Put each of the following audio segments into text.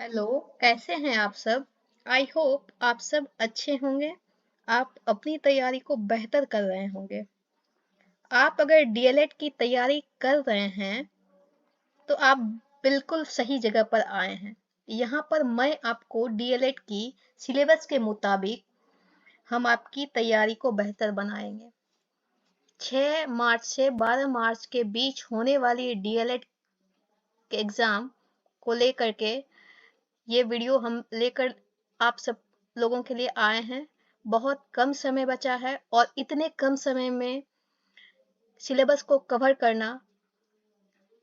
Hello. कैसे हैं आप सब? आई होप आप सब अच्छे होंगे। आप अपनी तैयारी को बेहतर कर रहे होंगे। आप अगर डीएलएड की तैयारी कर रहे हैं तो आप बिल्कुल सही जगह पर आए हैं। यहाँ पर मैं आपको डीएलएड की सिलेबस के मुताबिक हम आपकी तैयारी को बेहतर बनाएंगे। 6 मार्च से 12 मार्च के बीच होने वाली डीएलएड के एग्जाम को लेकर के ये वीडियो हम लेकर आप सब लोगों के लिए आए हैं। बहुत कम समय बचा है और इतने कम समय में सिलेबस को कवर करना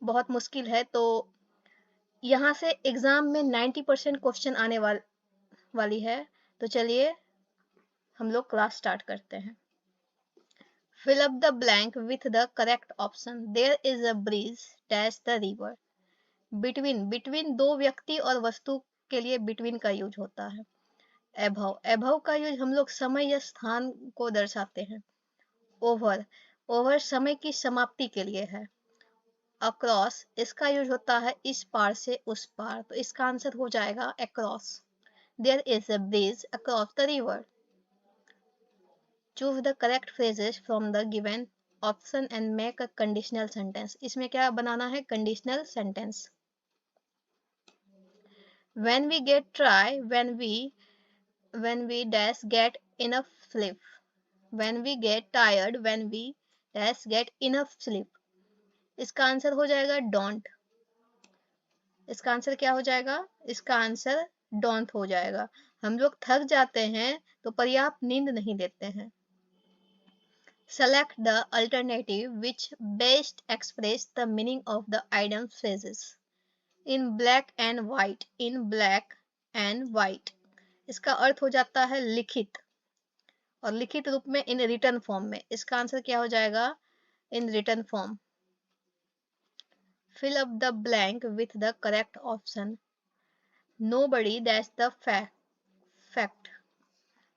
बहुत मुश्किल है। तो यहाँ से एग्जाम में 90% क्वेश्चन आने वाली है। तो चलिए हम लोग क्लास स्टार्ट करते हैं। Fill up the blank with the correct option. There is a breeze dash the river. Between दो व्यक्ति और वस्तु के लिए between का यूज होता है। एभव का यूज हम लोग समय या स्थान को दर्शाते हैं। ओवर समय की समाप्ति के लिए है। अक्रॉस इसका यूज होता है इस पार से उस पार, तो इसका आंसर हो जाएगा across. There is a bridge across the river. Choose the correct phrases from the given option and make a conditional sentence. इसमें क्या बनाना है? Conditional sentence. when we get try when we dash get enough sleep. When we get tired, when we dash get enough sleep. इसका answer हो जाएगा don't. इसका answer क्या हो जाएगा? इसका आंसर डोंट हो जाएगा। हम लोग थक जाते हैं तो पर्याप्त नींद नहीं लेते हैं। Select the alternative which best express the meaning of the item phrases. In black and white. In black and white. इसका अर्थ हो जाता है लिखित, और लिखित रूप में इन रिटर्न फॉर्म में। इसका आंसर क्या हो जाएगा? In return form. Fill up the blank with the correct option. Nobody that's the fact.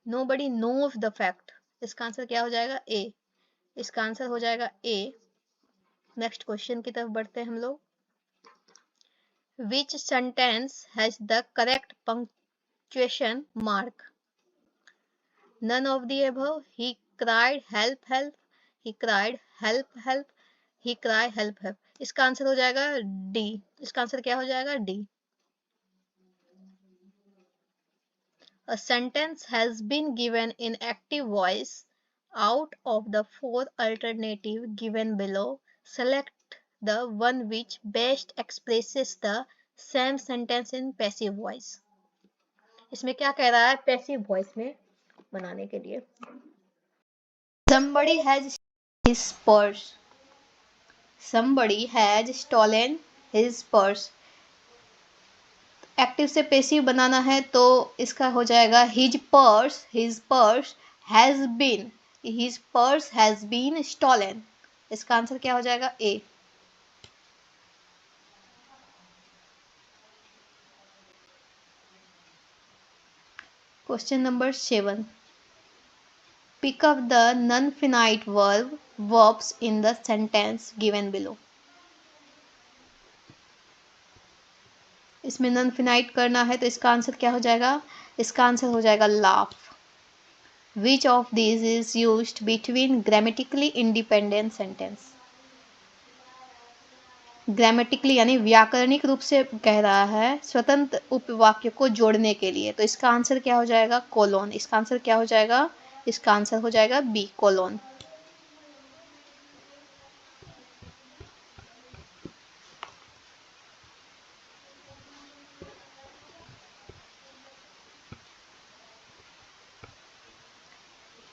Nobody knows the fact. इसका आंसर क्या हो जाएगा? ए। इसका आंसर हो जाएगा ए। नेक्स्ट क्वेश्चन की तरफ बढ़ते हैं हम लोग। Which sentence has the correct punctuation mark? None of the above. He cried help help. He cried help help. He cried help help. इसका आंसर हो जाएगा डी। इसका आंसर क्या हो जाएगा? D. A sentence has been given in active voice. Out of the 4 alternatives given below, select the one which best expresses the same sentence in passive voice. इसमें क्या कह रहा है? पैसिव वॉइस में बनाने के लिए। Somebody has his purse. Somebody has stolen his purse. Active से पैसिव बनाना है तो इसका हो जाएगा his purse has been stolen. इसका आंसर क्या हो जाएगा? A. Question number 7. Pick up the non-finite verbs in the sentence given below. इसमें नॉन फिनाइट करना है तो इसका आंसर क्या हो जाएगा? इसका आंसर हो जाएगा laugh. Which of these is used between grammatically independent sentence? Grammatically यानी व्याकरणिक रूप से कह रहा है स्वतंत्र उपवाक्य को जोड़ने के लिए, तो इसका आंसर क्या हो जाएगा? कोलोन। इसका आंसर क्या हो जाएगा? इसका आंसर हो जाएगा B, colon.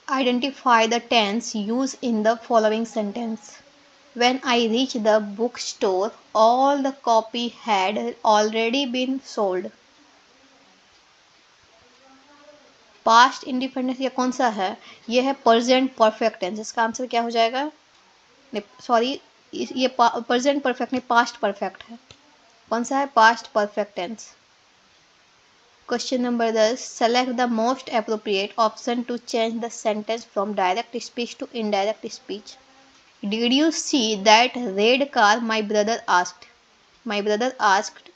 Identify the tense used in the following sentence. When I reached the bookstore, all the copy had already been sold. Past independence ये कौन सा है? ये है प्रेजेंट परफेक्ट टेंस। इसका आंसर क्या हो जाएगा? सॉरी, ये प्रेजेंट परफेक्ट नहीं, पास्ट परफेक्ट है। कौन सा है? Past perfect tense. Question number 10. Select the most appropriate option to change the sentence from direct speech to indirect speech. Did you see that red car? My brother asked. My brother asked.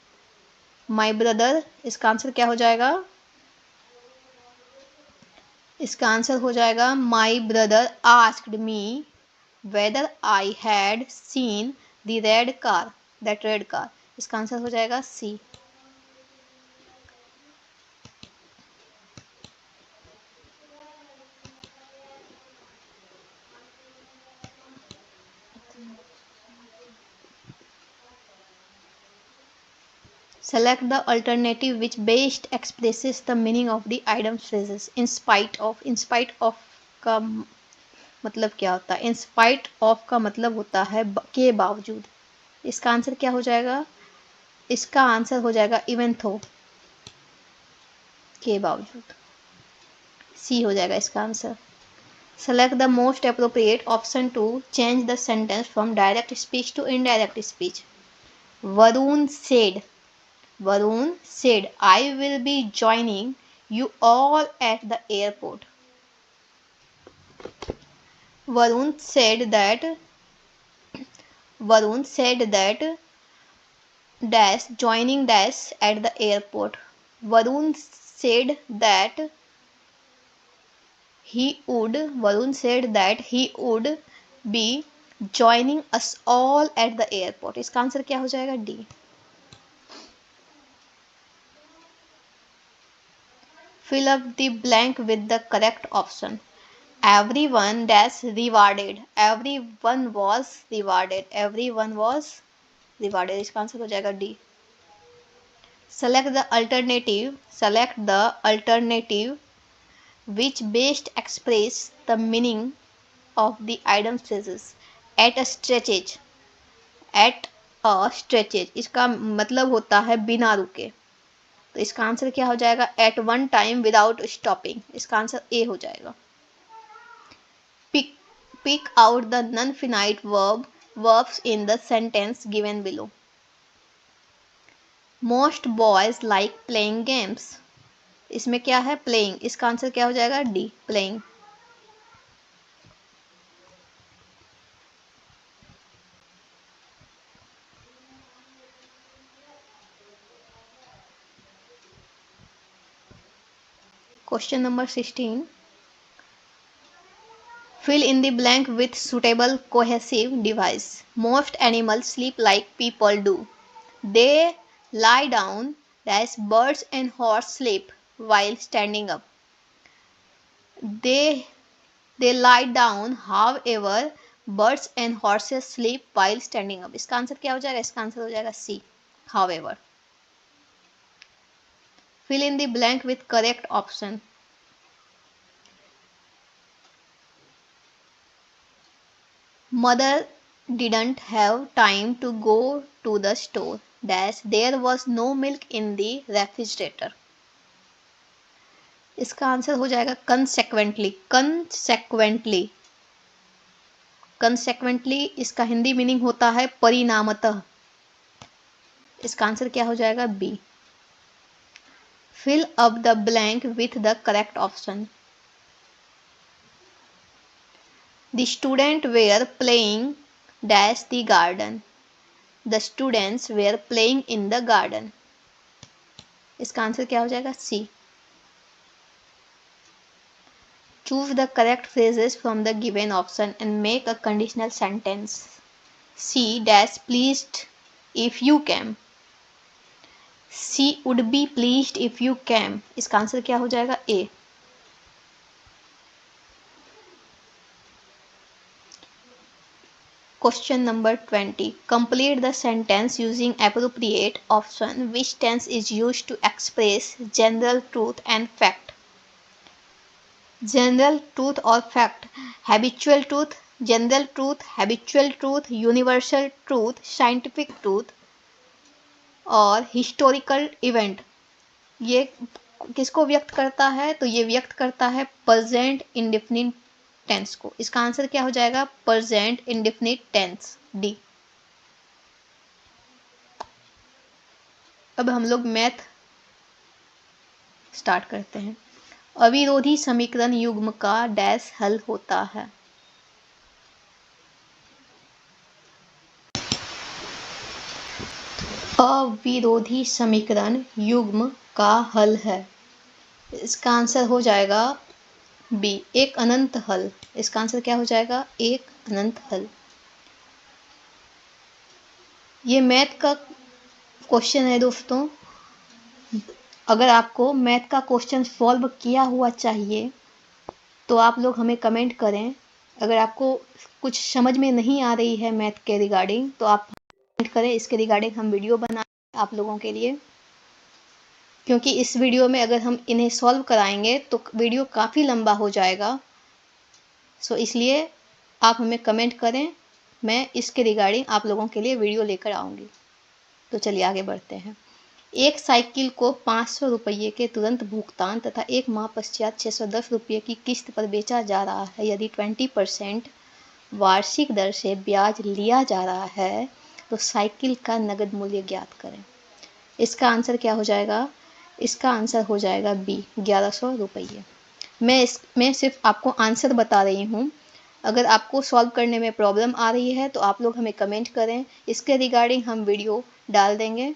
My brother, इसका answer क्या हो जाएगा? इसका answer हो जाएगा my brother asked me whether I had seen the red car, that red car. इसका answer हो जाएगा सी। Select the alternative which best expresses the meaning of the item phrases. In spite of, in spite of का मतलब क्या होता है? In spite of का मतलब होता है के बावजूद। इसका आंसर क्या हो जाएगा? इसका आंसर हो जाएगा even though, के बावजूद। सी हो जाएगा इसका answer. Select the most appropriate option to change the sentence from direct speech to indirect speech. Varun said, Varun said, I will be joining you all at the airport. Varun said that dash joining dash at the airport. Varun said that he would be joining us all at the airport. इसका answer क्या हो जाएगा? D. Fill up the blank with the correct option. Everyone dash rewarded. Everyone was rewarded. Everyone was rewarded. इसका answer हो जाएगा D. Select the alternative which best express the meaning of the item phrases. At a stretches. At a stretches. इसका मतलब होता है बिना रुके। तो इसका आंसर क्या हो जाएगा? At one time without stopping. इसका आंसर ए हो जाएगा। Pick out the non-finite verbs in the sentence given below. Most boys like playing games. इसमें क्या है? Playing. इसका आंसर क्या हो जाएगा? D, playing. Question number 16. Fill in the blank with suitable cohesive device. Most animals sleep like people do. They lie down as birds and horses sleep while standing up. They lie down, however, birds and horses sleep while standing up. इसका answer क्या हो जाएगा? इसका answer हो जाएगा सी, however. Fill in the blank with correct option. Mother didn't have time to go to the store. Dash there was no milk in the refrigerator. इसका answer हो जाएगा consequently. Consequently इसका हिंदी मीनिंग होता है परिणामतः। इसका आंसर क्या हो जाएगा? B. Fill up the blank with the correct option. The students were playing dash the garden. The students were playing in the garden. इसका आंसर क्या हो जाएगा? सी। Choose the correct phrases from the given option and make a conditional sentence. C dash pleased if you came. She would be pleased if you came. इसका answer क्या हो जाएगा? ए। Question number 20. Complete the sentence using appropriate option. Which tense is used to express general truth and fact? General truth or fact? Habitual truth, general truth, habitual truth, universal truth, scientific truth और historical event. ये किसको व्यक्त करता है? तो ये व्यक्त करता है present indefinite टेंस को। इसका आंसर क्या हो जाएगा? Present indefinite tense, D. अब हम लोग मैथ स्टार्ट करते हैं। अविरोधी समीकरण युग्म का डैश हल होता है। अविरोधी समीकरण युग्म का हल है? इसका आंसर हो जाएगा बी, एक अनंत हल। इसका आंसर क्या हो जाएगा? एक अनंत हल। ये मैथ का क्वेश्चन है दोस्तों। अगर आपको मैथ का क्वेश्चन सॉल्व किया हुआ चाहिए तो आप लोग हमें कमेंट करें। अगर आपको कुछ समझ में नहीं आ रही है मैथ के रिगार्डिंग तो आप कमेंट करें, इसके रिगार्डिंग हम वीडियो बनाएं आप लोगों के लिए। क्योंकि इस वीडियो में अगर हम इन्हें सॉल्व कराएंगे तो वीडियो काफ़ी लंबा हो जाएगा। सो इसलिए आप हमें कमेंट करें, मैं इसके रिगार्डिंग आप लोगों के लिए वीडियो लेकर आऊँगी। तो चलिए आगे बढ़ते हैं। एक साइकिल को 500 रुपये के तुरंत भुगतान तथा एक माह पश्चात 610 रुपये की किस्त पर बेचा जा रहा है। यदि 20% वार्षिक दर से ब्याज लिया जा रहा है तो साइकिल का नगद मूल्य ज्ञात करें। इसका आंसर क्या हो जाएगा? इसका आंसर हो जाएगा बी, 1100 रुपये। मैं सिर्फ आपको आंसर बता रही हूँ। अगर आपको सॉल्व करने में प्रॉब्लम आ रही है तो आप लोग हमें कमेंट करें, इसके रिगार्डिंग हम वीडियो डाल देंगे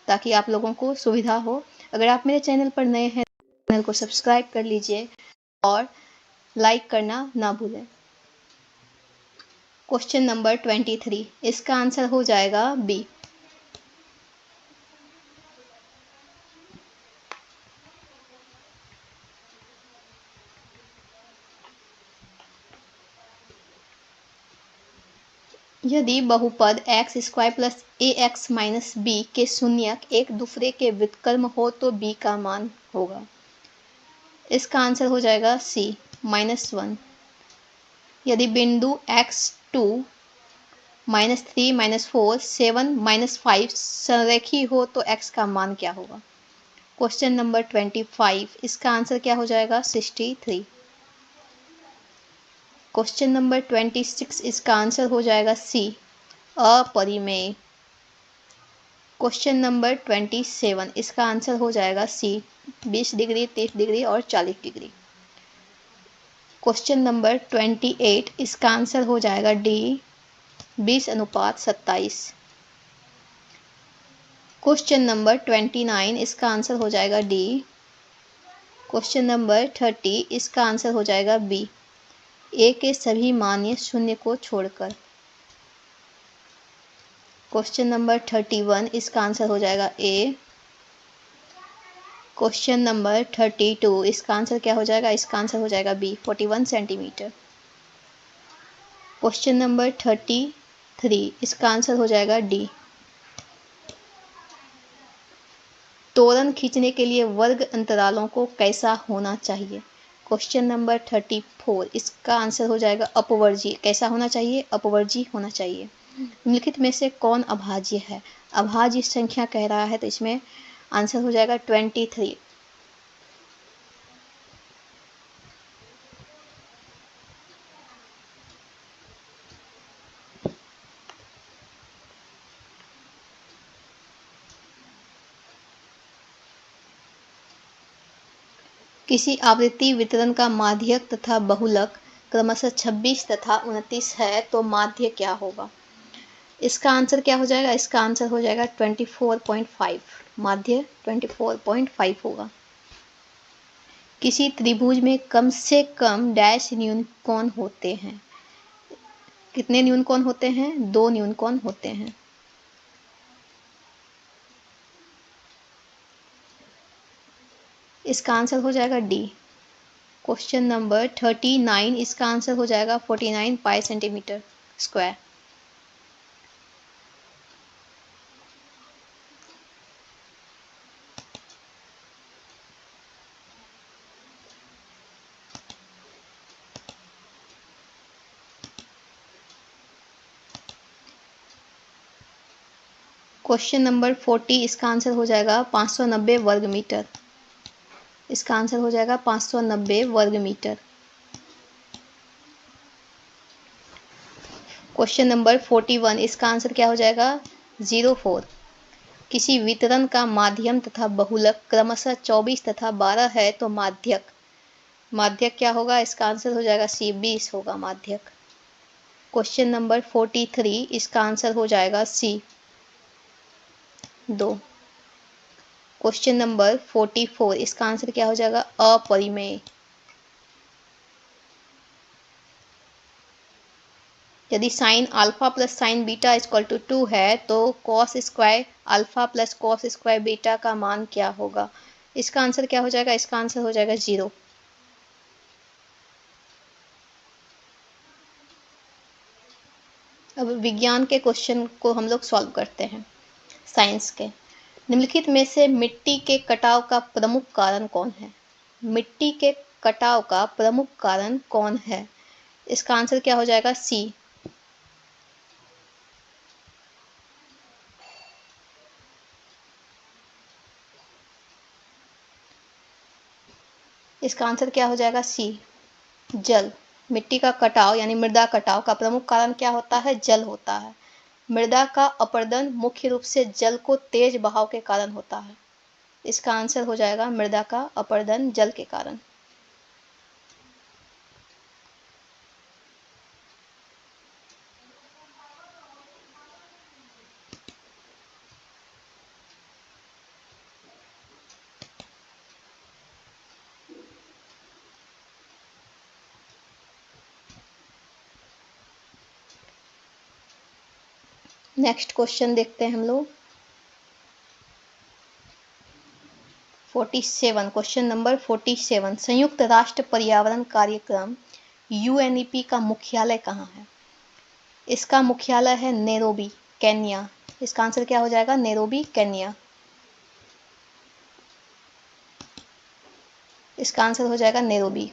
ताकि आप लोगों को सुविधा हो। अगर आप मेरे चैनल पर नए हैं तो चैनल को सब्सक्राइब कर लीजिए और लाइक करना ना भूलें। क्वेश्चन नंबर 23, इसका आंसर हो जाएगा बी। यदि बहुपद एक्स स्क्वायर प्लस ए एक्स माइनस बी के शून्यक एक दूसरे के व्युत्क्रम हो तो बी का मान होगा। इसका आंसर हो जाएगा सी, -1। यदि बिंदु x2 -3 -4 7 -5 संरेखी हो तो x का मान क्या होगा? क्वेश्चन नंबर 25, इसका आंसर क्या हो जाएगा? 63। क्वेश्चन नंबर 26, इसका आंसर हो जाएगा सी, अपरिमेय। क्वेश्चन नंबर 27, इसका आंसर हो जाएगा सी, 20 डिग्री 30 डिग्री और 40 डिग्री। क्वेश्चन नंबर 28, इसका आंसर हो जाएगा डी, 20:27। क्वेश्चन नंबर 29, इसका आंसर हो जाएगा डी। क्वेश्चन नंबर 30, इसका आंसर हो जाएगा बी, ए के सभी मान्य शून्य को छोड़कर। क्वेश्चन नंबर 31, इसका आंसर हो जाएगा ए। क्वेश्चन नंबर 32, इसका आंसर क्या हो जाएगा? इसका आंसर हो जाएगा बी, 41 सेंटीमीटर। क्वेश्चन नंबर 33, इसका आंसर हो जाएगा डी। तोरण खींचने के लिए वर्ग अंतरालों को कैसा होना चाहिए? क्वेश्चन नंबर 34, इसका आंसर हो जाएगा अपवर्जी। कैसा होना चाहिए? अपवर्जी होना चाहिए। निम्नलिखित में से कौन अभाज्य है? अभाज्य संख्या कह रहा है तो इसमें आंसर हो जाएगा 23। किसी आवृत्ति वितरण का माध्यक तथा बहुलक क्रमशः 26 तथा 29 है तो माध्य क्या होगा? इसका आंसर क्या हो जाएगा? इसका आंसर हो जाएगा 24.5। माध्य 24.5 होगा। किसी त्रिभुज में कम से कम डैश न्यून कोण होते हैं। कितने न्यून कोण होते हैं? 2 न्यून कोण होते हैं। इसका आंसर हो जाएगा डी। क्वेश्चन नंबर 39, इसका आंसर हो जाएगा 49 पाई सेंटीमीटर स्क्वायर। क्वेश्चन नंबर 40, इसका आंसर हो जाएगा 590 वर्ग मीटर। इसका आंसर हो जाएगा 590 वर्ग मीटर। क्वेश्चन नंबर 41, इसका आंसर क्या हो जाएगा? 04। किसी वितरण का माध्यम तथा बहुलक क्रमशः 24 तथा 12 है तो माध्यक माध्यक क्या होगा? इसका आंसर हो जाएगा सी, 20 होगा माध्यक। क्वेश्चन नंबर 43, इसका आंसर हो जाएगा सी, 2। क्वेश्चन नंबर 44, इसका आंसर क्या हो जाएगा? अपरिमेय। यदि sine alpha plus sine beta equal to 2 है तो cos square alpha plus cos square beta का मान क्या होगा? इसका आंसर क्या हो जाएगा? इसका आंसर हो जाएगा 0। अब विज्ञान के क्वेश्चन को हम लोग सॉल्व करते हैं, साइंस के। निम्नलिखित में से मिट्टी के कटाव का प्रमुख कारण कौन है? मिट्टी के कटाव का प्रमुख कारण कौन है? इसका आंसर क्या हो जाएगा? सी। इसका आंसर क्या हो जाएगा? सी, जल। मिट्टी का कटाव यानी मृदा कटाव का प्रमुख कारण क्या होता है? जल होता है। मृदा का अपरदन मुख्य रूप से जल को तेज बहाव के कारण होता है। इसका आंसर हो जाएगा मृदा का अपरदन जल के कारण। नेक्स्ट क्वेश्चन देखते हैं हम लोग। 47, क्वेश्चन नंबर 47, संयुक्त राष्ट्र पर्यावरण कार्यक्रम यूएनईपी का मुख्यालय कहाँ है? इसका मुख्यालय है नैरोबी, केन्या। इसका आंसर क्या हो जाएगा? Nairobi, Kenya. इसका आंसर हो जाएगा नैरोबी।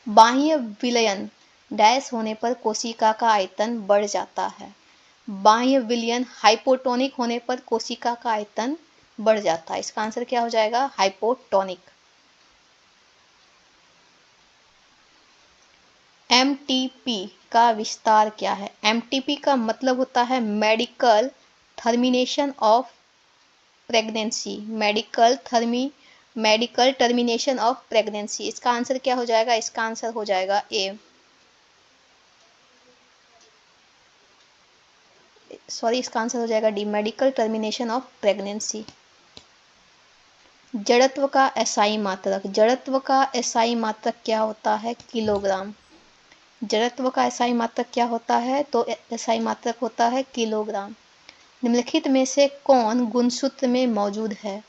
बाह्य विलयन डैश होने पर कोशिका का आयतन बढ़ जाता है। बाह्य विलयन हाइपोटोनिक होने पर कोशिका का आयतन बढ़ जाता है। इसका आंसर क्या हो जाएगा? हाइपोटोनिक। एमटीपी का विस्तार क्या है? एमटीपी का मतलब होता है medical termination of pregnancy. Medical termination of pregnancy. इसका आंसर क्या हो जाएगा? इसका आंसर हो जाएगा ए। सॉरी, इसका आंसर हो जाएगा D, medical termination of pregnancy. जड़त्व का एसआई मात्रक। जड़त्व का एसआई मात्रक क्या होता है? किलोग्राम। जड़त्व का एसआई मात्रक क्या होता है? तो एसआई मात्रक होता है किलोग्राम। निम्नलिखित में से कौन गुणसूत्र में मौजूद है?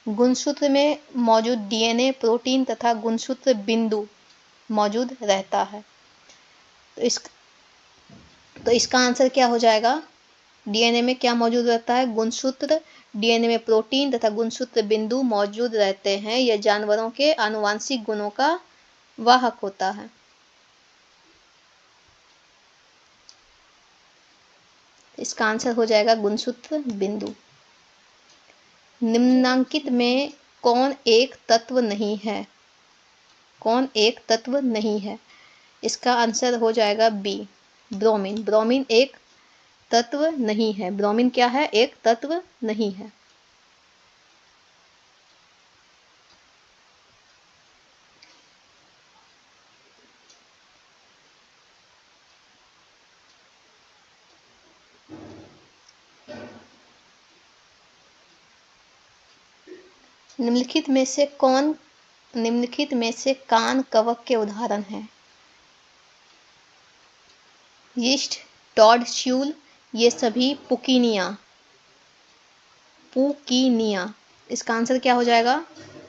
गुणसूत्र में मौजूद डीएनए, प्रोटीन तथा गुणसूत्र बिंदु मौजूद रहता है। तो इसका आंसर क्या हो जाएगा? डीएनए में क्या मौजूद रहता है? गुणसूत्र। डीएनए में प्रोटीन तथा गुणसूत्र बिंदु मौजूद रहते हैं। यह जानवरों के आनुवांशिक गुणों का वाहक होता है। इसका आंसर हो जाएगा गुणसूत्र बिंदु। निम्नांकित में कौन एक तत्व नहीं है? कौन एक तत्व नहीं है? इसका आंसर हो जाएगा बी, ब्रोमीन। ब्रोमीन एक तत्व नहीं है। ब्रोमीन क्या है? एक तत्व नहीं है। निम्नलिखित में से कान कवक के उदाहरण हैं? यीस्ट, टॉडस्यूल, ये सभी पुकीनिया। इसका आंसर क्या हो जाएगा?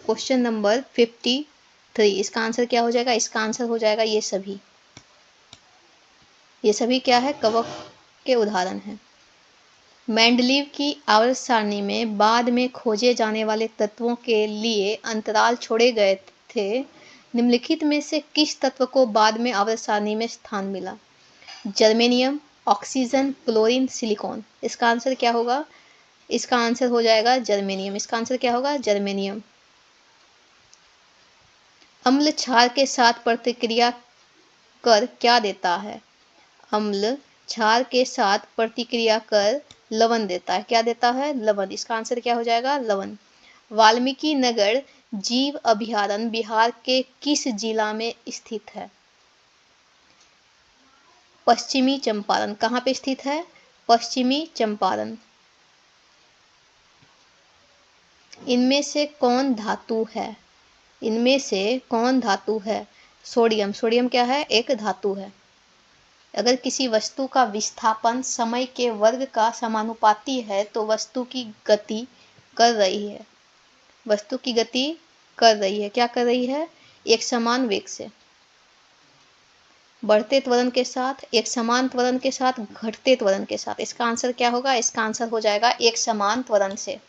क्वेश्चन नंबर 53, इसका आंसर क्या हो जाएगा? इसका आंसर हो जाएगा ये सभी। ये सभी क्या है? कवक के उदाहरण हैं। मेंडलीव की आवर्त सारणी में बाद में खोजे जाने वाले तत्वों के लिए अंतराल छोड़े गए थे। निम्नलिखित में से किस तत्व को बाद में आवर्त सारणी में स्थान मिला? Germanium, oxygen, chlorine, silicon. इसका आंसर क्या होगा? इसका आंसर हो जाएगा जर्मेनियम। इसका आंसर क्या होगा? जर्मेनियम। अम्ल क्षार के साथ प्रतिक्रिया कर क्या देता है? अम्ल क्षार के साथ प्रतिक्रिया कर लवण देता है। क्या देता है? लवण। इसका आंसर क्या हो जाएगा? लवण। वाल्मीकि नगर जीव अभयारण्य बिहार के किस जिला में स्थित है? पश्चिमी चंपारण। कहाँ पे स्थित है? पश्चिमी चंपारण। इनमें से कौन धातु है? इनमें से कौन धातु है? सोडियम। सोडियम क्या है? एक धातु है। अगर किसी वस्तु का विस्थापन समय के वर्ग का समानुपाती है तो वस्तु की गति कर रही है। वस्तु की गति कर रही है। क्या कर रही है? एक समान वेग से, बढ़ते त्वरण के साथ, एक समान त्वरण के साथ, घटते त्वरण के साथ। इसका आंसर क्या होगा? इसका आंसर हो जाएगा एक समान त्वरण से।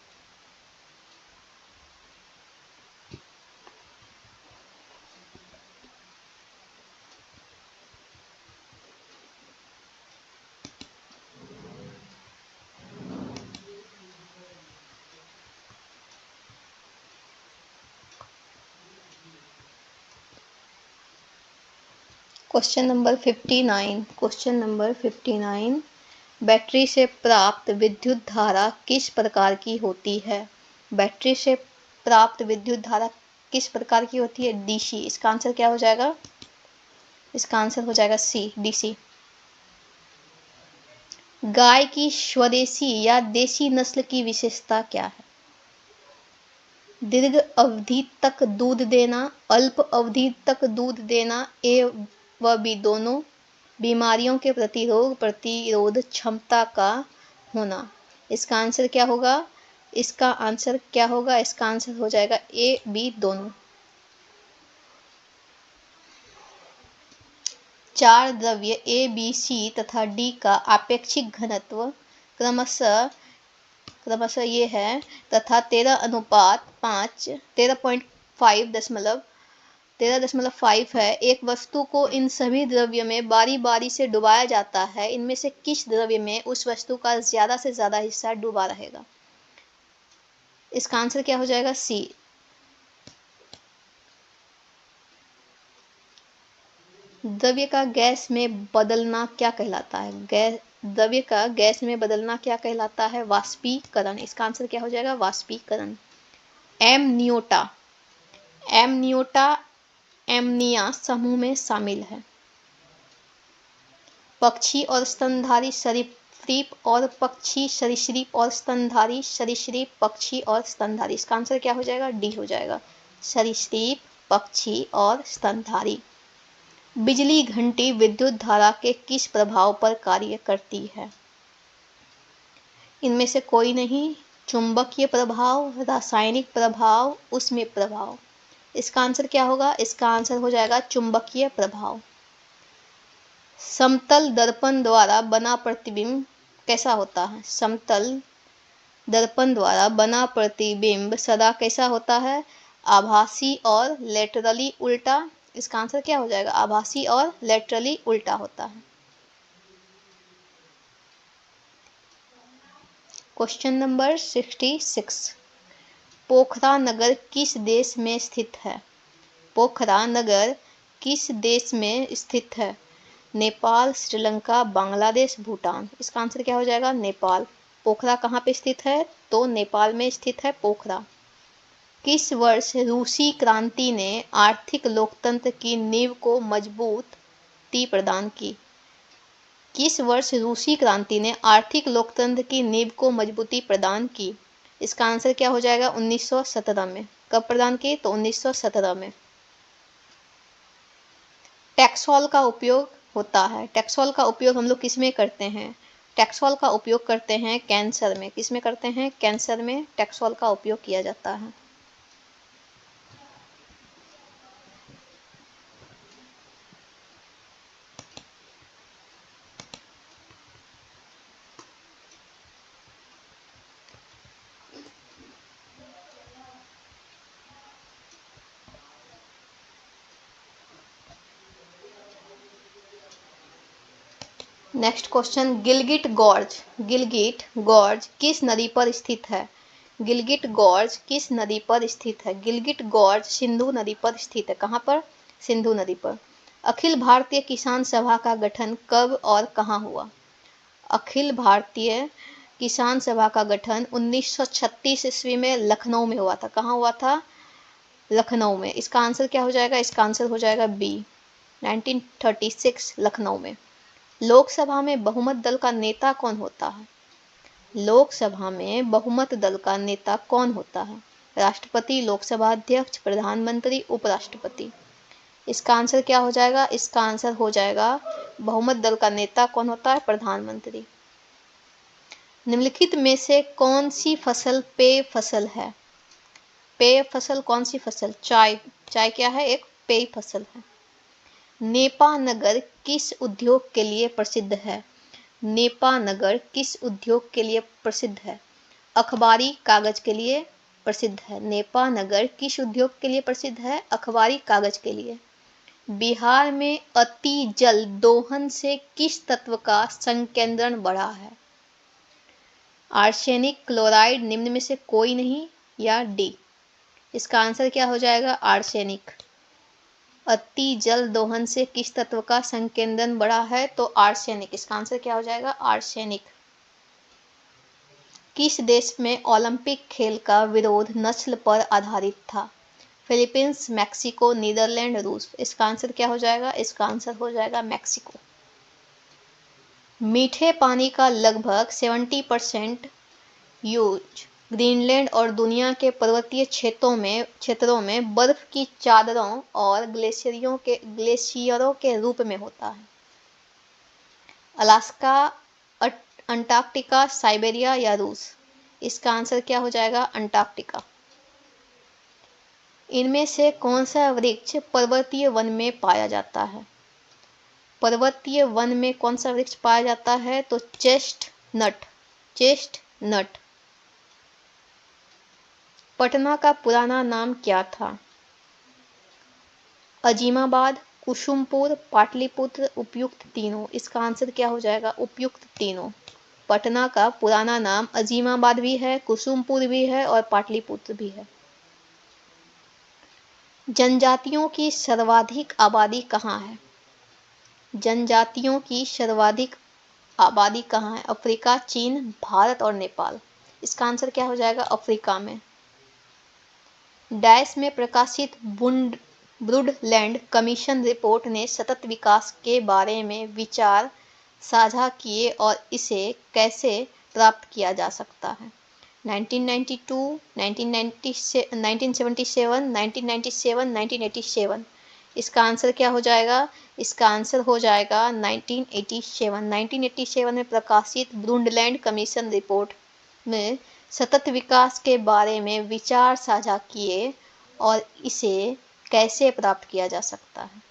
Question number 59। Question number 59। Battery से प्राप्त विद्युत धारा किस प्रकार की होती है? बैटरी से प्राप्त विद्युत धारा किस प्रकार की होती है? डीसी। इसका आंसर क्या हो जाएगा? इसका आंसर हो जाएगा सी, डीसी। गाय की स्वदेशी या देसी नस्ल की विशेषता क्या है? दीर्घ अवधि तक दूध देना, अल्प अवधि तक दूध देना, ए व बी दोनों, बीमारियों के प्रतिरोध क्षमता का होना। इसका आंसर क्या होगा? इसका आंसर क्या होगा? इसका आंसर हो जाएगा ए बी दोनों। 4 द्रव्य ए बी सी तथा डी का आपेक्षिक घनत्व क्रमशः ये है तथा 13:5 13.5 है। एक वस्तु को इन सभी द्रव्यों में बारी बारी से डुबाया जाता है। इनमें से किस द्रव्य में उस वस्तु का ज्यादा से ज्यादा हिस्सा डूबा रहेगा? इसका आंसर क्या हो जाएगा? सी। द्रव्य का गैस में बदलना क्या कहलाता है? द्रव्य का गैस में बदलना क्या कहलाता है? वाष्पीकरण। इसका आंसर क्या हो जाएगा? वाष्पीकरण। एमनियोटा। एमनियोटा एमनिया समूह में शामिल है। पक्षी और स्तनधारी सरीसृप और पक्षी सरीसृप और स्तनधारी सरीसृप पक्षी और स्तनधारी। इसका आंसर क्या हो जाएगा? डी हो जाएगा, सरीसृप पक्षी और स्तनधारी। बिजली घंटी विद्युत धारा के किस प्रभाव पर कार्य करती है? इनमें से कोई नहीं। चुंबकीय प्रभाव, रासायनिक प्रभाव, ऊष्मीय प्रभाव। इसका आंसर क्या होगा? इसका आंसर हो जाएगा चुंबकीय प्रभाव। समतल दर्पण द्वारा बना प्रतिबिंब कैसा होता है? समतल दर्पण द्वारा बना प्रतिबिंब सदा कैसा होता है? आभासी और लेटरली उल्टा। इसका आंसर क्या हो जाएगा? आभासी और लेटरली उल्टा होता है। Question number 66। पोखरा नगर किस देश में स्थित है? पोखरा नगर किस देश में स्थित है? नेपाल, श्रीलंका, बांग्लादेश, भूटान। इसका आंसर क्या हो जाएगा? नेपाल। पोखरा कहाँ पे स्थित है? तो नेपाल में स्थित है पोखरा। किस वर्ष रूसी क्रांति ने आर्थिक लोकतंत्र की नींव को मजबूती प्रदान की? किस वर्ष रूसी क्रांति ने आर्थिक लोकतंत्र की नींव को मजबूती प्रदान की? इसका आंसर क्या हो जाएगा? 1917 में। कब प्रदान की? तो 1917 में। टैक्सोल का उपयोग होता है। टैक्सोल का उपयोग हम लोग किस में करते हैं? टैक्सोल का उपयोग करते हैं कैंसर में। किस में करते हैं? कैंसर में टैक्सोल का उपयोग किया जाता है। Next question, Gilgit gorge. Gilgit gorge किस नदी पर स्थित है? गिलगिट गॉर्ज किस नदी पर स्थित है? गिलगिट गॉर्ज सिंधु नदी पर स्थित है। कहाँ पर? सिंधु नदी पर। अखिल भारतीय किसान सभा का गठन कब और कहाँ हुआ? अखिल भारतीय किसान सभा का गठन 1936 ईस्वी में लखनऊ में हुआ था। कहाँ हुआ था? लखनऊ में। इसका आंसर क्या हो जाएगा? इसका आंसर हो जाएगा बी, 1936 लखनऊ में। लोकसभा में बहुमत दल का नेता कौन होता है? लोकसभा में बहुमत दल का नेता कौन होता है? राष्ट्रपति, लोकसभा अध्यक्ष, प्रधानमंत्री, उपराष्ट्रपति। इसका आंसर क्या हो जाएगा? इसका आंसर हो जाएगा बहुमत दल का नेता कौन होता है? प्रधानमंत्री। निम्नलिखित में से कौन सी फसल पेय फसल है? पेय फसल कौन सी फसल? चाय। चाय क्या है? एक पेय फसल है। नेपा नगर किस उद्योग के लिए प्रसिद्ध है? नेपा नगर किस उद्योग के लिए प्रसिद्ध है? अखबारी कागज के लिए प्रसिद्ध है। नेपा नगर किस उद्योग के लिए प्रसिद्ध है? अखबारी कागज के लिए। बिहार में अति जल दोहन से किस तत्व का संकेंद्रण बढ़ा है? आर्सेनिक, क्लोराइड, निम्न में से कोई नहीं, या डी। इसका आंसर क्या हो जाएगा? आर्सेनिक। अति जल दोहन से किस तत्व का संकेंद्रण बढ़ा है? तो आर्सेनिक। इसका आंसर क्या हो जाएगा? आर्सेनिक। किस देश में ओलंपिक खेल का विरोध नस्ल पर आधारित था? फिलीपींस, मैक्सिको, नीदरलैंड, रूस। इसका आंसर क्या हो जाएगा? इसका आंसर हो जाएगा मैक्सिको। मीठे पानी का लगभग 70% यूज ग्रीनलैंड और दुनिया के पर्वतीय क्षेत्रों में बर्फ की चादरों और ग्लेशियरों के रूप में होता है। अलास्का, अंटार्कटिका, साइबेरिया या रूस। इसका आंसर क्या हो जाएगा? अंटार्कटिका। इनमें से कौन सा वृक्ष पर्वतीय वन में पाया जाता है? पर्वतीय वन में कौन सा वृक्ष पाया जाता है? तो चेस्टनट। चेस्टनट। पटना का पुराना नाम क्या था? अजीमाबाद, कुसुमपुर, पाटलिपुत्र, उपयुक्त तीनों। इसका आंसर क्या हो जाएगा? उपयुक्त तीनों। पटना का पुराना नाम अजीमाबाद भी है, कुसुमपुर भी है और पाटलिपुत्र भी है। जनजातियों की सर्वाधिक आबादी कहाँ है? जनजातियों की सर्वाधिक आबादी कहाँ है? अफ्रीका, चीन, भारत और नेपाल। इसका आंसर क्या हो जाएगा? अफ्रीका में। डैश में प्रकाशित ब्रुडलैंड कमीशन रिपोर्ट ने सतत विकास के बारे में विचार साझा किए और इसे कैसे प्राप्त किया जा सकता है? 1992, 1977, 1987। इसका आंसर क्या हो जाएगा? इसका आंसर हो जाएगा 1987। 1987 में प्रकाशित ब्रुंडलैंड कमीशन रिपोर्ट में सतत विकास के बारे में विचार साझा किए और इसे कैसे प्राप्त किया जा सकता है?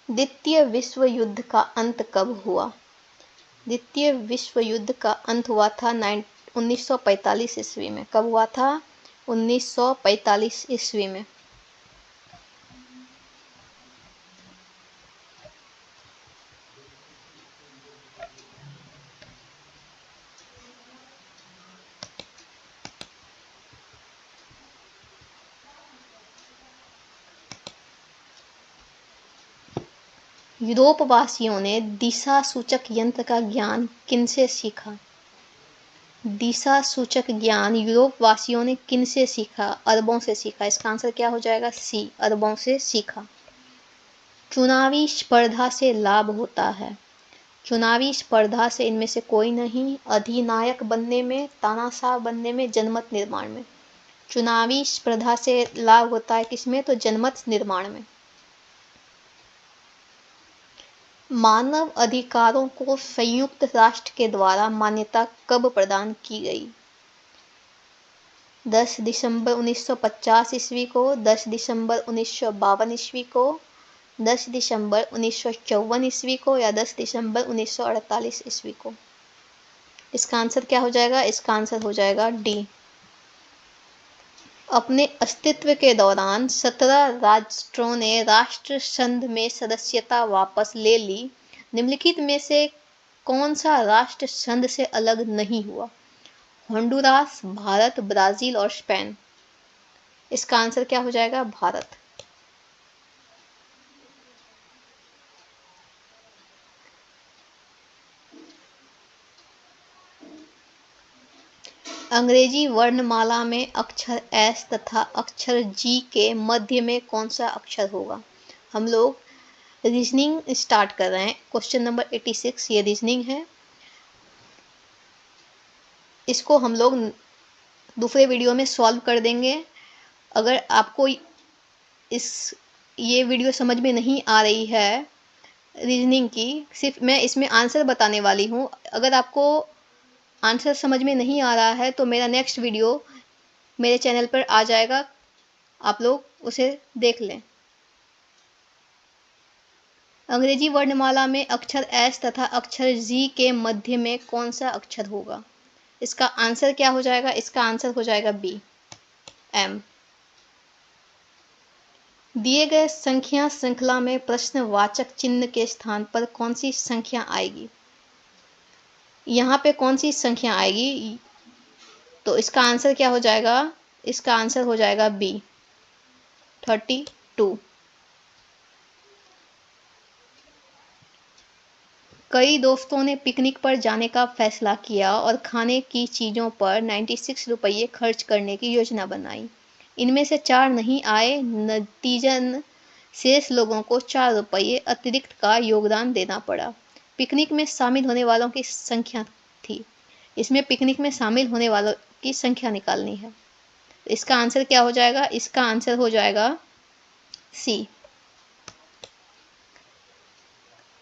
द्वितीय विश्व युद्ध का अंत कब हुआ? द्वितीय विश्व युद्ध का अंत हुआ था 1945 ईस्वी में। कब हुआ था? 1945 ईस्वी में। यूरोपवासियों ने दिशा सूचक यंत्र का ज्ञान किनसे सीखा? दिशा सूचक ज्ञान यूरोपवासियों ने किनसे सीखा? अरबों से सीखा। इसका आंसर क्या हो जाएगा? सी, अरबों से सीखा। चुनावी स्पर्धा से लाभ होता है? चुनावी स्पर्धा से इनमें से कोई नहीं। अधिनायक बनने में, तानाशाह बनने में, जनमत निर्माण में। चुनावी स्पर्धा से लाभ होता है किसमें? तो जनमत निर्माण में। मानव अधिकारों को संयुक्त राष्ट्र के द्वारा मान्यता कब प्रदान की गई? 10 दिसंबर 1950 ईस्वी को, 10 दिसंबर 1952 ईस्वी को, 10 दिसंबर 1954 ईस्वी को या 10 दिसंबर 1948 ईस्वी को। इसका आंसर क्या हो जाएगा? इसका आंसर हो जाएगा डी। अपने अस्तित्व के दौरान 17 राष्ट्रों ने राष्ट्र संघ में सदस्यता वापस ले ली। निम्नलिखित में से कौन सा राष्ट्र संघ से अलग नहीं हुआ? होंडुरास, भारत, ब्राजील और स्पेन। इसका आंसर क्या हो जाएगा? भारत। अंग्रेजी वर्णमाला में अक्षर एस तथा अक्षर जी के मध्य में कौन सा अक्षर होगा? हम लोग रीजनिंग स्टार्ट कर रहे हैं। क्वेश्चन नंबर 86 ये रीजनिंग है। इसको हम लोग दूसरे वीडियो में सॉल्व कर देंगे। अगर आपको ये वीडियो समझ में नहीं आ रही है रीजनिंग की, सिर्फ मैं इसमें आंसर बताने वाली हूँ। अगर आपको आंसर समझ में नहीं आ रहा है तो मेरा नेक्स्ट वीडियो मेरे चैनल पर आ जाएगा, आप लोग उसे देख लें। अंग्रेजी वर्णमाला में अक्षर एस तथा अक्षर जी के मध्य में कौन सा अक्षर होगा? इसका आंसर क्या हो जाएगा? इसका आंसर हो जाएगा बी, एम। दिए गए संख्या श्रृंखला में प्रश्नवाचक चिन्ह के स्थान पर कौन सी संख्या आएगी? यहाँ पे कौन सी संख्या आएगी? तो इसका आंसर क्या हो जाएगा? इसका आंसर हो जाएगा बी, 32। कई दोस्तों ने पिकनिक पर जाने का फैसला किया और खाने की चीज़ों पर 96 रुपये खर्च करने की योजना बनाई। इनमें से 4 नहीं आए, नतीजन शेष लोगों को 4 रुपये अतिरिक्त का योगदान देना पड़ा। पिकनिक में शामिल होने वालों की संख्या थी। इसमें पिकनिक में शामिल होने वालों की संख्या निकालनी है। इसका आंसर क्या हो जाएगा? इसका आंसर हो जाएगा सी।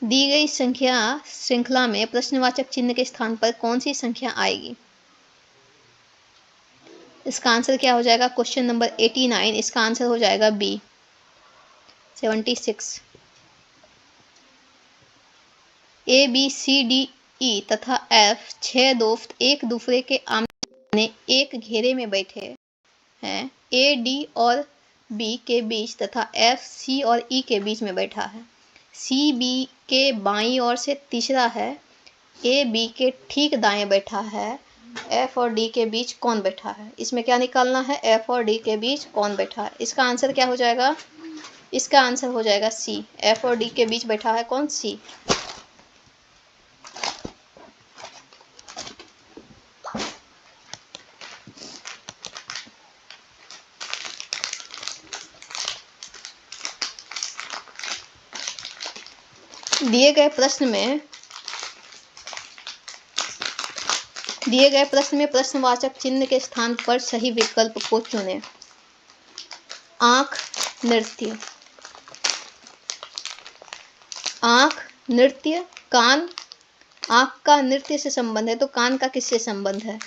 दी गई संख्या श्रृंखला में प्रश्नवाचक चिन्ह के स्थान पर कौन सी संख्या आएगी? इसका आंसर क्या हो जाएगा? क्वेश्चन नंबर 89, इसका आंसर हो जाएगा B, 76। A B C D E तथा एफ 6 दोस्त एक दूसरे के आमने एक घेरे में बैठे हैं। ए डी और बी के बीच तथा एफ सी और ई के बीच में बैठा है। सी बी के बाईं ओर से तीसरा है। ए बी के ठीक दाएं बैठा है। एफ और डी के बीच कौन बैठा है? इसमें क्या निकालना है? एफ और डी के बीच कौन बैठा है? इसका आंसर क्या हो जाएगा? इसका आंसर हो जाएगा सी। एफ और डी के बीच बैठा है कौन? सी। दिए गए प्रश्न में प्रश्नवाचक चिन्ह के स्थान पर सही विकल्प को चुनें। आंख, नृत्य। आंख, नृत्य, कान। आंख का नृत्य से संबंध है तो कान का किससे संबंध है?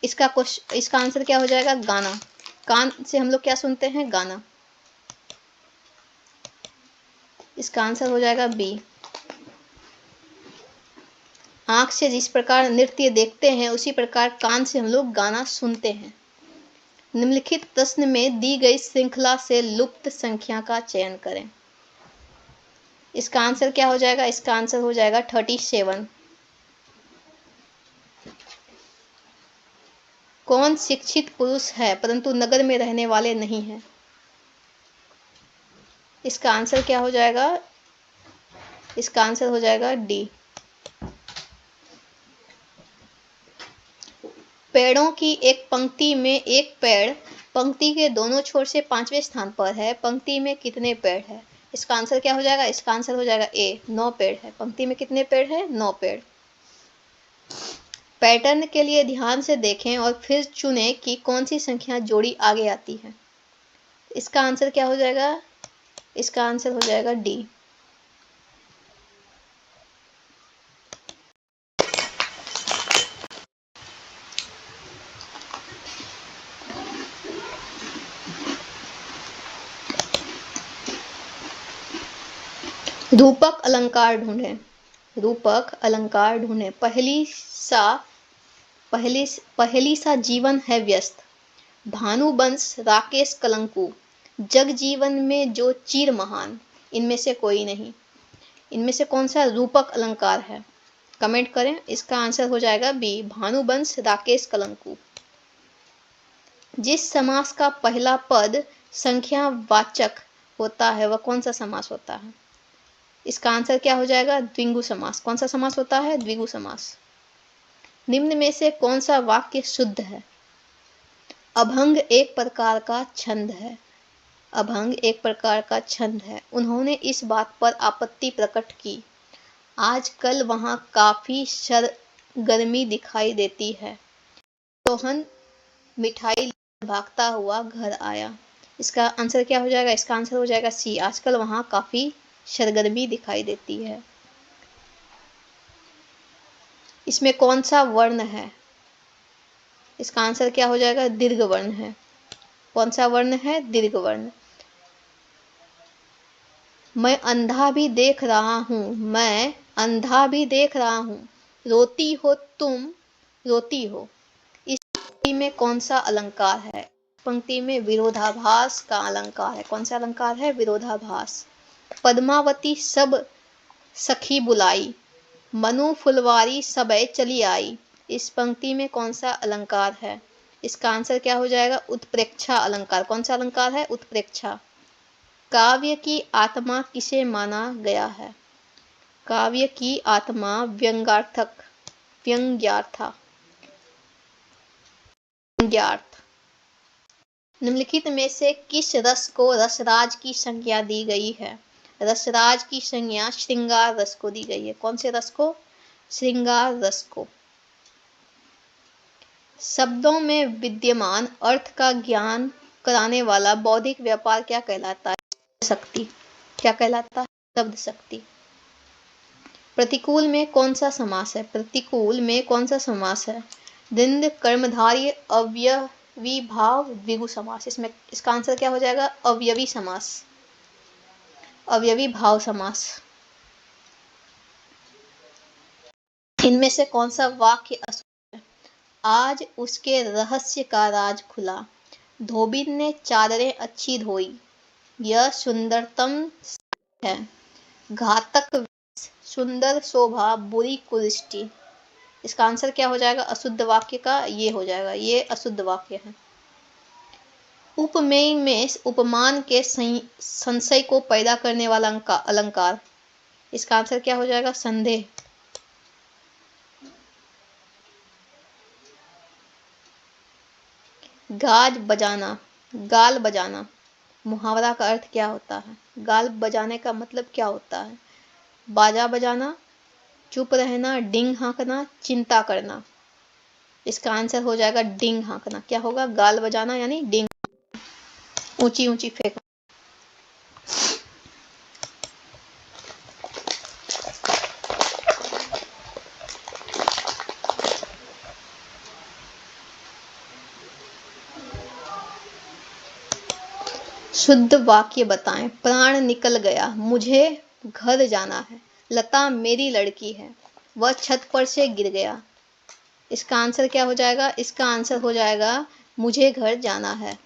इसका आंसर क्या हो जाएगा? गाना। कान से हम लोग क्या सुनते हैं? गाना। इसका आंसर हो जाएगा बी। आंख से जिस प्रकार नृत्य देखते हैं उसी प्रकार कान से हम लोग गाना सुनते हैं। निम्नलिखित प्रश्न में दी गई श्रृंखला से लुप्त संख्या का चयन करें। इसका आंसर क्या हो जाएगा? इसका आंसर हो जाएगा 37। कौन शिक्षित पुरुष है परंतु नगर में रहने वाले नहीं हैं? इसका आंसर क्या हो जाएगा? इसका आंसर हो जाएगा डी। पेड़ों की एक पंक्ति में एक पेड़ पंक्ति के दोनों छोर से 5वें स्थान पर है। पंक्ति में कितने पेड़ है? इसका आंसर क्या हो जाएगा? इसका आंसर हो जाएगा ए, 9 पेड़ है। पंक्ति में कितने पेड़ है? 9 पेड़। पैटर्न के लिए ध्यान से देखें और फिर चुनें कि कौन सी संख्या जोड़ी आगे आती है। इसका आंसर क्या हो जाएगा? इसका आंसर हो जाएगा डी। रूपक अलंकार ढूंढें। रूपक अलंकार ढूंढें। पहली सा जीवन है व्यस्त। भानुवंश, राकेश कलंकु। जग जीवन में जो चीर महान। इनमें से कोई नहीं। इनमें से कौन सा रूपक अलंकार है? कमेंट करें। इसका आंसर हो जाएगा बी, भानुवंश, राकेश कलंकु। जिस समास का पहला पद संख्यावाचक होता है वह कौन सा समास होता है? इसका आंसर क्या हो जाएगा? द्विगु समास। कौन सा समास होता है? द्विगु समास। निम्न में से कौन सा वाक्य शुद्ध है? अभंग एक प्रकार का छंद है। अभंग एक प्रकार का छंद है। उन्होंने इस बात पर आपत्ति प्रकट की, आजकल वहां काफी सरगर्मी दिखाई देती है। रोहन मिठाई लेकर भागता हुआ घर आया। इसका आंसर क्या हो जाएगा? इसका आंसर हो जाएगा सी। आजकल वहां काफी सरगर्मी दिखाई देती है। इसमें कौन सा वर्ण है? इसका आंसर क्या हो जाएगा? दीर्घ वर्ण है। कौन सा वर्ण है? दीर्घ वर्ण। मैं अंधा भी देख रहा हूं, मैं अंधा भी देख रहा हूं, रोती हो तुम, रोती हो। इस पंक्ति में कौन सा अलंकार है? पंक्ति में विरोधाभास का अलंकार है। कौन सा अलंकार है? विरोधाभास। पद्मावती सब सखी बुलाई, मनु फुलवारी सबे चली आई। इस पंक्ति में कौन सा अलंकार है? इसका आंसर क्या हो जाएगा? उत्प्रेक्षा अलंकार। कौन सा अलंकार है? उत्प्रेक्षा। काव्य की आत्मा किसे माना गया है? काव्य की आत्मा व्यंग्यार्थक, व्यंग्यार्थ। निम्नलिखित में से किस रस को रसराज की संज्ञा दी गई है? रसराज की संज्ञा श्रृंगार रस को दी गई है। कौन से रस को? श्रृंगार रस को। शब्दों में विद्यमान अर्थ का ज्ञान कराने वाला बौद्धिक व्यापार क्या कहलाता है? शक्ति। क्या कहलाता है? शब्द शक्ति। प्रतिकूल में कौन सा समास है? प्रतिकूल में कौन सा समास है? द्वंद्व कर्मधारय अव्ययी भाव द्विगु समास। इसमें इसका आंसर क्या हो जाएगा? अवयवी समास, अवयवी भाव समास। इनमें से कौन सा वाक्य अशुद्ध है? आज उसके रहस्य का राज खुला, धोबी ने चादरें अच्छी धोई, यह सुंदरतम है, घातक सुंदर शोभा बुरी कुदृष्टि। इसका आंसर क्या हो जाएगा? अशुद्ध वाक्य का ये हो जाएगा, ये अशुद्ध वाक्य है। उपमेय में उपमान के संशय को पैदा करने वाला अलंकार। इसका आंसर क्या हो जाएगा? संदेह। गाज बजाना, गाल बजाना, मुहावरा का अर्थ क्या होता है? गाल बजाने का मतलब क्या होता है? बाजा बजाना, चुप रहना, डिंग हाँकना, चिंता करना। इसका आंसर हो जाएगा डिंग हाँकना। क्या होगा? गाल बजाना यानी डिंग, ऊंची ऊंची फेंकना। शुद्ध वाक्य बताएं। प्राण निकल गया, मुझे घर जाना है, लता मेरी लड़की है, वह छत पर से गिर गया। इसका आंसर क्या हो जाएगा? इसका आंसर हो जाएगा मुझे घर जाना है।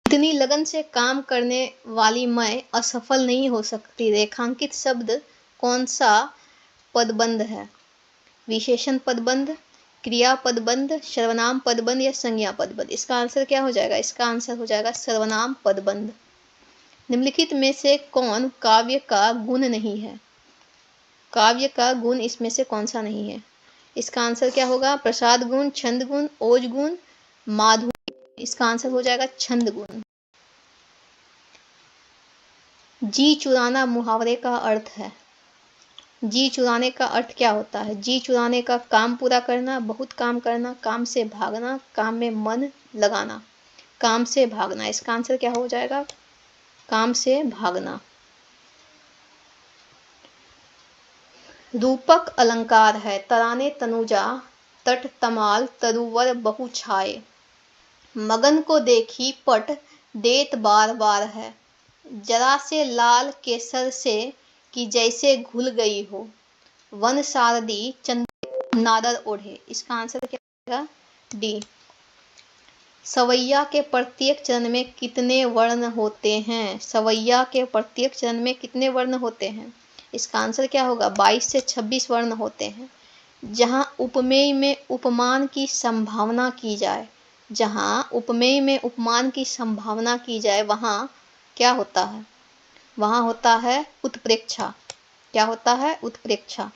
इतनी लगन से काम करने वाली मैं असफल नहीं हो सकती। रेखांकित शब्द कौन सा पदबंध है? विशेषण पदबंध, क्रिया पदबंध, सर्वनाम पदबंध या संज्ञा पदबंध। इसका आंसर क्या हो जाएगा? इसका आंसर हो जाएगा सर्वनाम पदबंध। निम्नलिखित में से कौन काव्य का गुण नहीं है? काव्य का गुण इसमें से कौन सा नहीं है? इसका आंसर क्या होगा? प्रसाद गुण, छंद गुण, ओज गुण, माधुर्य। इसका आंसर हो जाएगा छंद गुण। जी चुराना मुहावरे का अर्थ है। जी चुराने का अर्थ क्या होता है? जी चुराने का काम पूरा करना, बहुत काम करना, काम से भागना, काम में मन लगाना। काम से भागना। इसका आंसर क्या हो जाएगा? काम से भागना। रूपक अलंकार है। तराने तनुजा, तट तमाल, तरुवर बहु छाए, मगन को देखी पट देत बार बार है, जरा से लाल केसर से कि जैसे घुल गई हो, वन सारदी चंद नादर ओढ़े। इसका आंसर क्या होगा? डी। सवैया के प्रत्येक चरण में कितने वर्ण होते हैं? सवैया के प्रत्येक चरण में कितने वर्ण होते हैं? इसका आंसर क्या होगा? 22 से 26 वर्ण होते हैं। जहां उपमेय में उपमान की संभावना की जाए, जहां उपमेय में उपमान की संभावना की जाए, वहां क्या होता है? वहां होता है उत्प्रेक्षा। क्या होता है? उत्प्रेक्षा।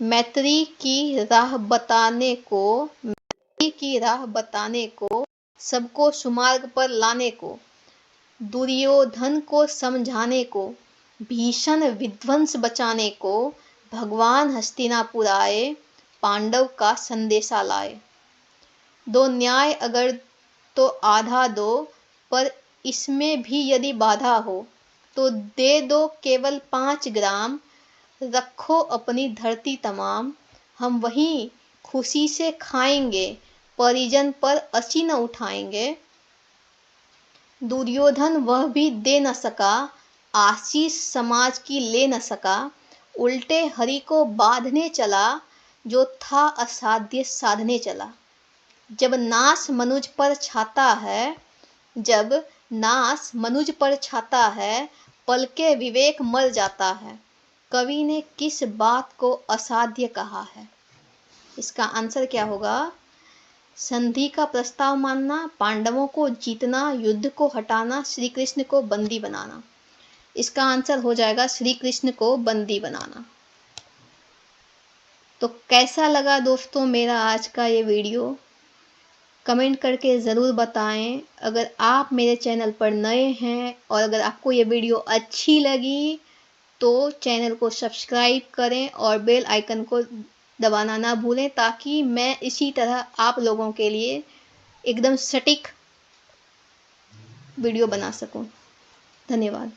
मैत्री की राह बताने को, मैत्री की राह बताने को, सबको सुमार्ग पर लाने को, दुर्योधन को समझाने को, भीषण विध्वंस बचाने को, भगवान हस्तिनापुर आए, पांडव का संदेशा लाए। दो न्याय अगर तो आधा दो, पर इसमें भी यदि बाधा हो तो दे दो केवल 5 ग्राम। रखो अपनी धरती तमाम, हम वहीं खुशी से खाएंगे, परिजन पर असी न उठाएंगे। दुर्योधन वह भी दे न सका, आशीष समाज की ले न सका। उल्टे हरि को बांधने चला, जो था असाध्य साधने चला। जब नाश मनुज पर छाता है, जब नाश मनुज पर छाता है, पल के विवेक मर जाता है। कवि ने किस बात को असाध्य कहा है? इसका आंसर क्या होगा? संधि का प्रस्ताव मानना, पांडवों को जीतना, युद्ध को हटाना, श्री कृष्ण को बंदी बनाना। इसका आंसर हो जाएगा श्री कृष्ण को बंदी बनाना। तो कैसा लगा दोस्तों मेरा आज का ये वीडियो? कमेंट करके ज़रूर बताएं। अगर आप मेरे चैनल पर नए हैं और अगर आपको ये वीडियो अच्छी लगी तो चैनल को सब्सक्राइब करें और बेल आइकन को दबाना ना भूलें, ताकि मैं इसी तरह आप लोगों के लिए एकदम सटीक वीडियो बना सकूं। धन्यवाद।